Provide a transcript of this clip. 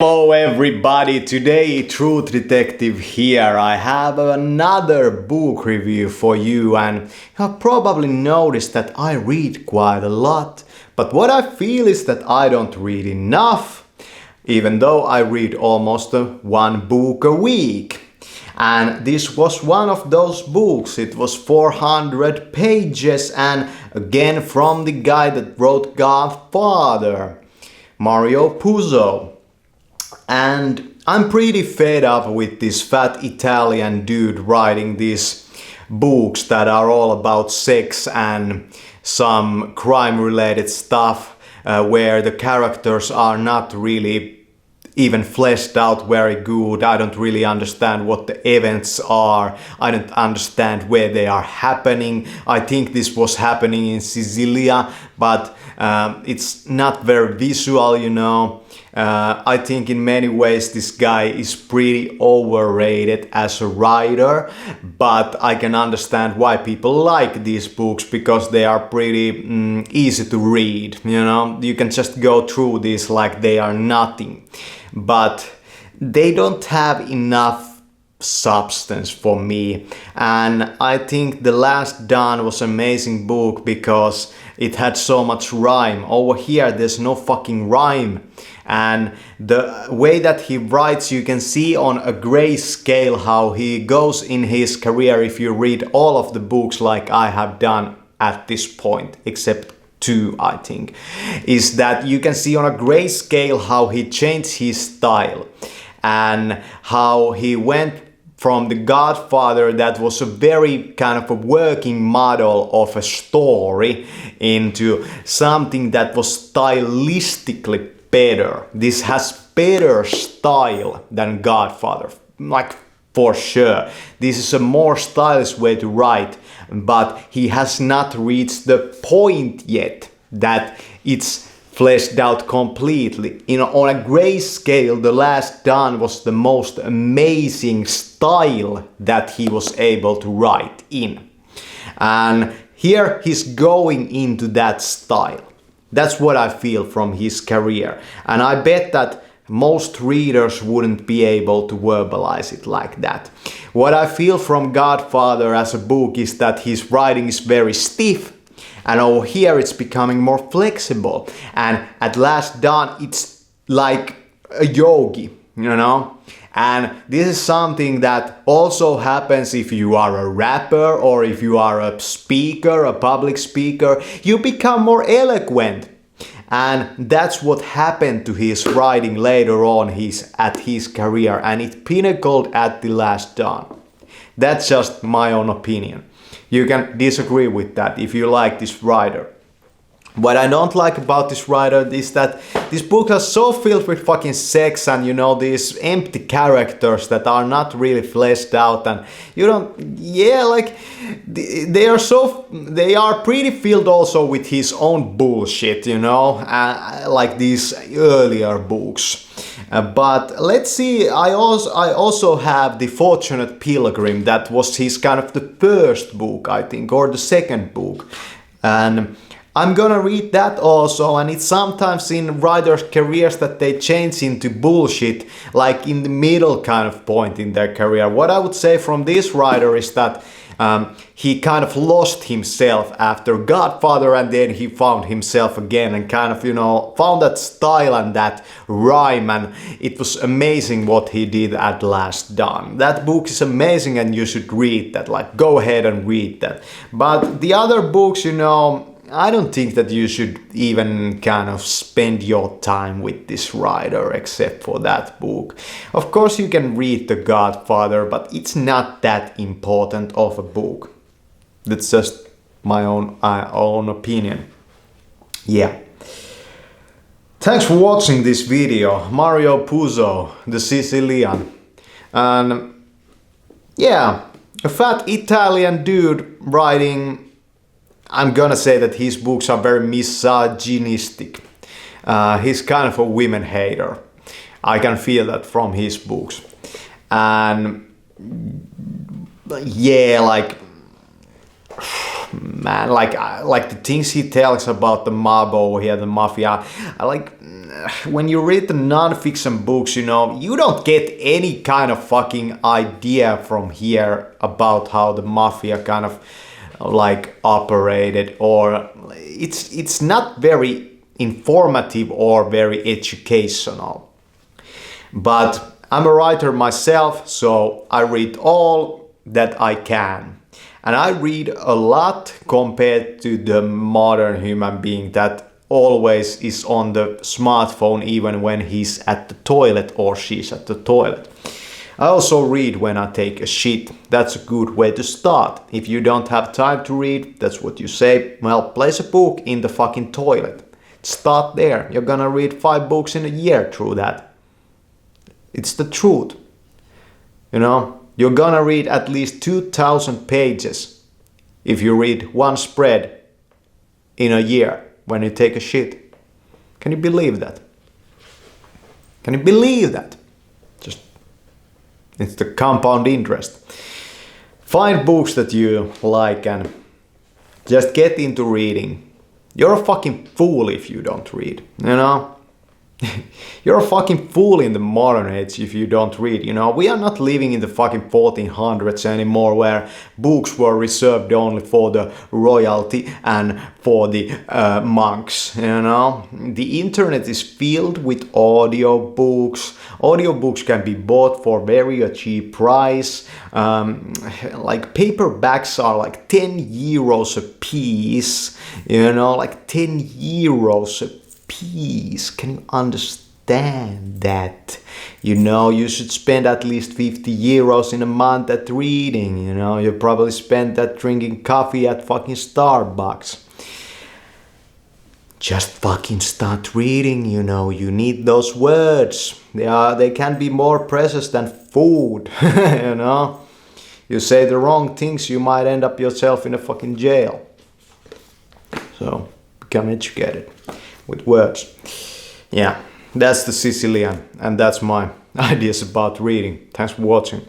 Hello everybody, today Truth Detective here. I have another book review for you, and you have probably noticed that I read quite a lot, but what I feel is that I don't read enough, even though I read almost one book a week. And this was one of those books. It was 400 pages, and again from the guy that wrote Godfather, Mario Puzo. And I'm pretty fed up with this fat Italian dude writing these books that are all about sex and some crime related stuff where the characters are not really even fleshed out very good. I don't really understand what the events are. I don't understand where they are happening. I think this was happening in Sicilian, but it's not very visual, you know. I think in many ways this guy is pretty overrated as a writer, but I can understand why people like these books because they are pretty easy to read, you know. You can just go through these like they are nothing, but they don't have enough substance for me. And I think The Last Dawn was an amazing book because it had so much rhyme. Over here there's no fucking rhyme. And the way that he writes, you can see on a grayscale how he goes in his career if you read all of the books like I have done at this point, except two, I think, is that you can see on a grayscale how he changed his style and how he went from The Godfather, that was a very kind of a working model of a story, into something that was stylistically better. This has better style than Godfather, like for sure. This is a more stylish way to write, but he has not reached the point yet that it's fleshed out completely. On a grayscale, The Last Dawn was the most amazing style that he was able to write in. And here he's going into that style. That's what I feel from his career. And I bet that most readers wouldn't be able to verbalize it like that. What I feel from Godfather as a book is that his writing is very stiff. And over here it's becoming more flexible. And at Last Dawn it's like a yogi, you know? And this is something that also happens if you are a rapper or if you are a speaker, a public speaker. You become more eloquent. And that's what happened to his writing later on at his career. And it pinnacled at The Last Dawn. That's just my own opinion. You can disagree with that if you like this writer. What I don't like about this writer is that this book is so filled with fucking sex and, you know, these empty characters that are not really fleshed out, and you don't, yeah, like they are pretty filled also with his own bullshit, you know, like these earlier books. But let's see, I also have The Fortunate Pilgrim. That was his kind of the first book, I think, or the second book. And I'm gonna read that also, and it's sometimes in writers' careers that they change into bullshit, like in the middle kind of point in their career. What I would say from this writer is that he kind of lost himself after Godfather, and then he found himself again and kind of, you know, found that style and that rhyme, and it was amazing what he did at Last Dawn. That book is amazing and you should read that, like go ahead and read that. But the other books, you know, I don't think that you should even kind of spend your time with this writer except for that book. Of course you can read The Godfather, but it's not that important of a book. That's just my own opinion. Yeah. Thanks for watching this video. Mario Puzo, the Sicilian. And yeah, a fat Italian dude writing. I'm gonna say that his books are very misogynistic. He's kind of a women hater. I can feel that from his books. And yeah, like man, like the things he tells about the mob over here, the mafia, when you read the non-fiction books, you know, you don't get any kind of fucking idea from here about how the mafia kind of like operated, or it's not very informative or very educational. But I'm a writer myself, so I read all that I can. And I read a lot compared to the modern human being that always is on the smartphone even when he's at the toilet or she's at the toilet. I also read when I take a shit. That's a good way to start. If you don't have time to read, that's what you say, well, place a book in the fucking toilet. Start there. You're gonna read 5 books in a year through that. It's the truth. You know, you're gonna read at least 2,000 pages if you read one spread in a year when you take a shit. Can you believe that? Can you believe that? It's the compound interest. Find books that you like and just get into reading. You're a fucking fool if you don't read, you know? You're a fucking fool in the modern age if you don't read, you know? We are not living in the fucking 1400s anymore where books were reserved only for the royalty and for the monks, you know? The internet is filled with audiobooks. Audiobooks can be bought for very cheap price. Like paperbacks are like 10 euros a piece, you know, like 10 euros a piece. Can you understand that? You know, you should spend at least 50 euros in a month at reading, you know, you probably spend that drinking coffee at fucking Starbucks. Just fucking start reading, you know, you need those words. They can be more precious than food, you know. You say the wrong things, you might end up yourself in a fucking jail. So, become educated with words. Yeah, that's the Sicilian, and that's my ideas about reading. Thanks for watching.